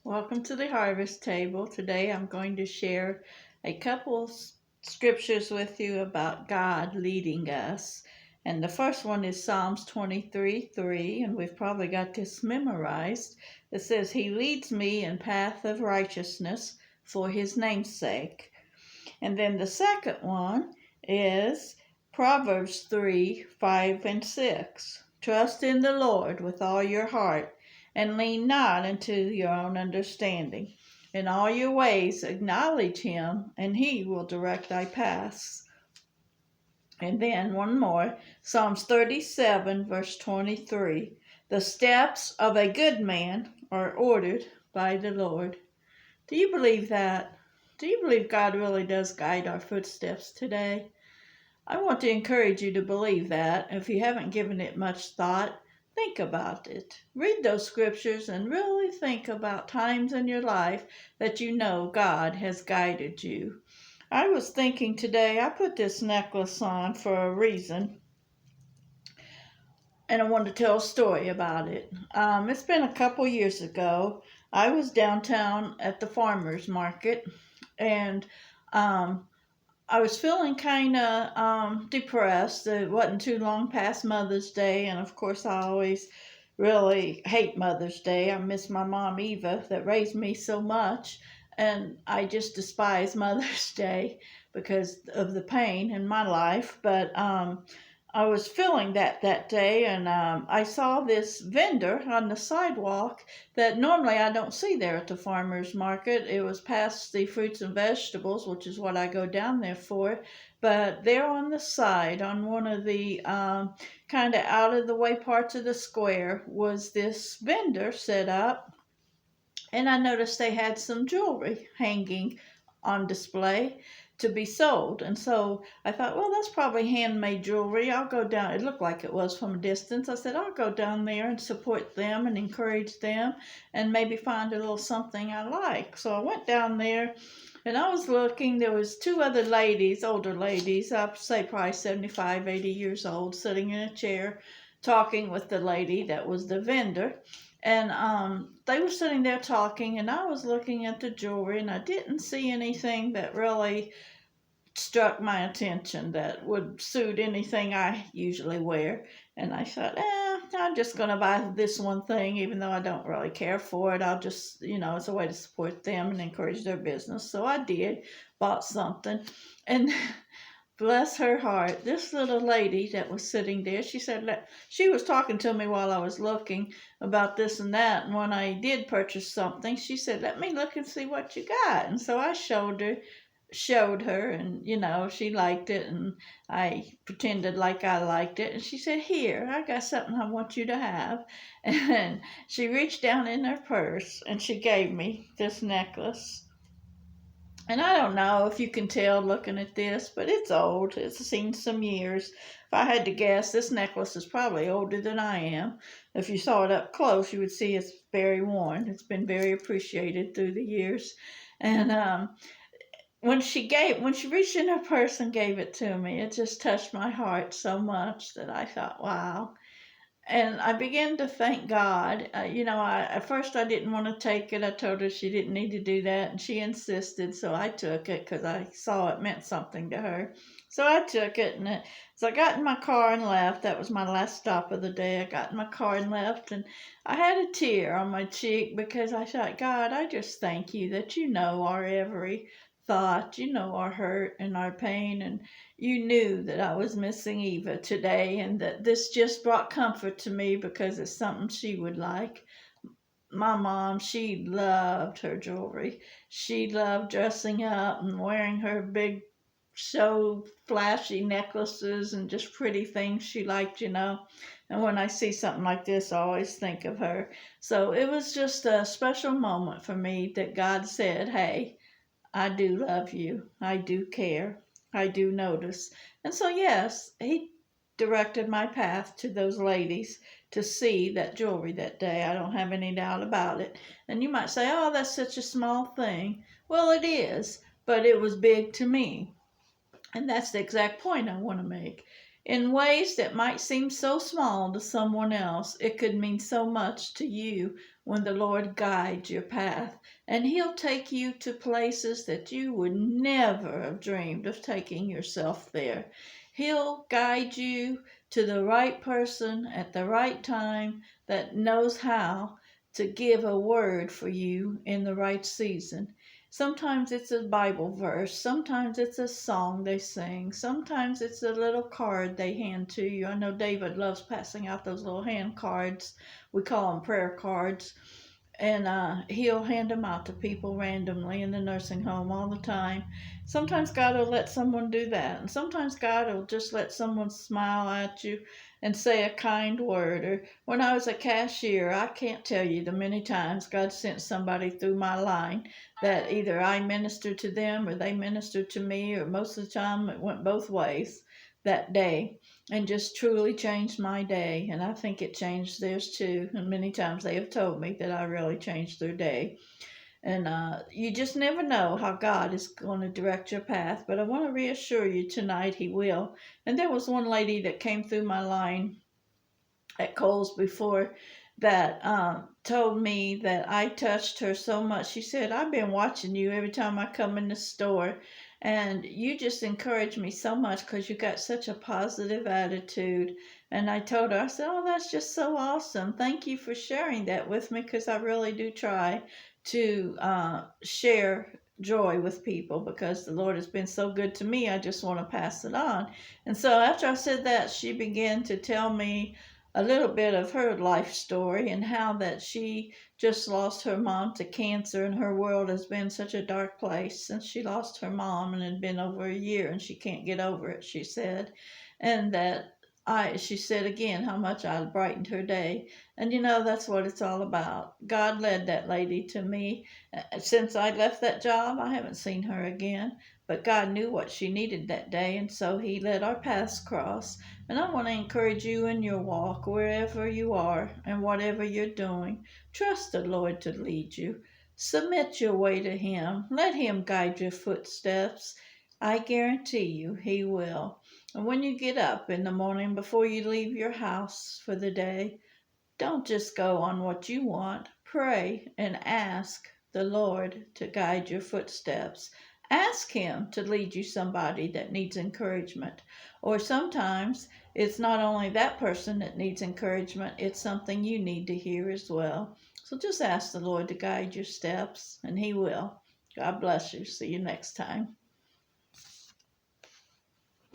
Welcome to the Harvest Table. Today I'm going to share a couple scriptures with you about God leading us. And the first one is Psalms 23:3, and we've probably got this memorized. It says, He leads me in path of righteousness for His name's sake. And then the second one is Proverbs 3:5 and 6. Trust in the Lord with all your heart, and lean not unto your own understanding. In all your ways acknowledge him, and he will direct thy paths. And then one more, Psalms 37, verse 23. The steps of a good man are ordered by the Lord. Do you believe that? Do you believe God really does guide our footsteps today? I want to encourage you to believe that. If you haven't given it much thought, think about it. Read those scriptures and really think about times in your life that you know God has guided you. I was thinking today, I put this necklace on for a reason, and I want to tell a story about it. It's been a couple years ago. I was downtown at the farmer's market, and um, I was feeling kind of depressed. It wasn't too long past Mother's Day, and of course, I always really hate Mother's Day. I miss my mom, Eva, that raised me so much, and I just despise Mother's Day because of the pain in my life. But I was feeling that day, and I saw this vendor on the sidewalk that normally I don't see there at the farmer's market. It was past the fruits and vegetables, which is what I go down there for. But there on the side, on one of the kind of out of the way parts of the square, was this vendor set up, and I noticed they had some jewelry hanging on display to be sold. And so I thought, well, that's probably handmade jewelry. I'll go down. It looked like it was from a distance. I said, I'll go down there and support them and encourage them and maybe find a little something I like. So I went down there and I was looking. There was two other ladies, older ladies, I'd say probably 75, 80 years old, sitting in a chair talking with the lady that was the vendor. And they were sitting there talking, and I was looking at the jewelry, and I didn't see anything that really struck my attention that would suit anything I usually wear. And I thought, I'm just going to buy this one thing, even though I don't really care for it. I'll just, it's a way to support them and encourage their business. So I did, bought something. And bless her heart, this little lady that was sitting there, she said, she was talking to me while I was looking about this and that. And when I did purchase something, she said, let me look and see what you got. And so I showed her, and she liked it, and I pretended like I liked it, and she said, here, I got something I want you to have. And she reached down in her purse and she gave me this necklace. And I don't know if you can tell looking at this, but it's old. It's seen some years. If I had to guess, this necklace is probably older than I am. If you saw it up close, you would see it's very worn. It's been very appreciated through the years. And when she reached in her purse and gave it to me, it just touched my heart so much that I thought, wow. And I began to thank God. At first I didn't want to take it. I told her she didn't need to do that, and she insisted, so I took it because I saw it meant something to her. So I took it, and so I got in my car and left. That was my last stop of the day. I got in my car and left, and I had a tear on my cheek because I thought, God, I just thank you that you know our every thought, you know our hurt and our pain, and you knew that I was missing Eva today, and that this just brought comfort to me because it's something she would like. My mom, she loved her jewelry. She loved dressing up and wearing her big show flashy necklaces and just pretty things she liked. And when I see something like this, I always think of her. So it was just a special moment for me that God said, hey, I do love you. I do care. I do notice. And so, yes, he directed my path to those ladies to see that jewelry that day. I don't have any doubt about it. And you might say, oh, that's such a small thing. Well, it is, but it was big to me. And that's the exact point I want to make. In ways that might seem so small to someone else, it could mean so much to you when the Lord guides your path. And He'll take you to places that you would never have dreamed of taking yourself there. He'll guide you to the right person at the right time that knows how to give a word for you in the right season. Sometimes it's a Bible verse, sometimes it's a song they sing, sometimes it's a little card they hand to you. I know David loves passing out those little hand cards. We call them prayer cards. And he'll hand them out to people randomly in the nursing home all the time. Sometimes God will let someone do that, and sometimes God will just let someone smile at you and say a kind word. Or when I was a cashier, I can't tell you the many times God sent somebody through my line that either I ministered to them or they ministered to me, or most of the time it went both ways that day, and just truly changed my day. And I think it changed theirs too. And many times they have told me that I really changed their day. And you just never know how God is going to direct your path. But I want to reassure you tonight, He will. And there was one lady that came through my line at Kohl's before that told me that I touched her so much. She said, I've been watching you every time I come in the store, and you just encourage me so much because you got such a positive attitude. And I told her, I said, oh, that's just so awesome. Thank you for sharing that with me, because I really do try to share joy with people because the Lord has been so good to me. I just want to pass it on. And so after I said that, she began to tell me a little bit of her life story and how that she just lost her mom to cancer, and her world has been such a dark place since she lost her mom, and it had been over a year and she can't get over it, she said. And that she said again how much I brightened her day. And that's what it's all about. God led that lady to me. Since I left that job, I haven't seen her again, but God knew what she needed that day, and so He let our paths cross. And I want to encourage you in your walk, wherever you are and whatever you're doing. Trust the Lord to lead you. Submit your way to Him. Let Him guide your footsteps. I guarantee you He will. And when you get up in the morning before you leave your house for the day, don't just go on what you want. Pray and ask the Lord to guide your footsteps. Ask Him to lead you somebody that needs encouragement. Or sometimes it's not only that person that needs encouragement, it's something you need to hear as well. So just ask the Lord to guide your steps, and He will. God bless you. See you next time.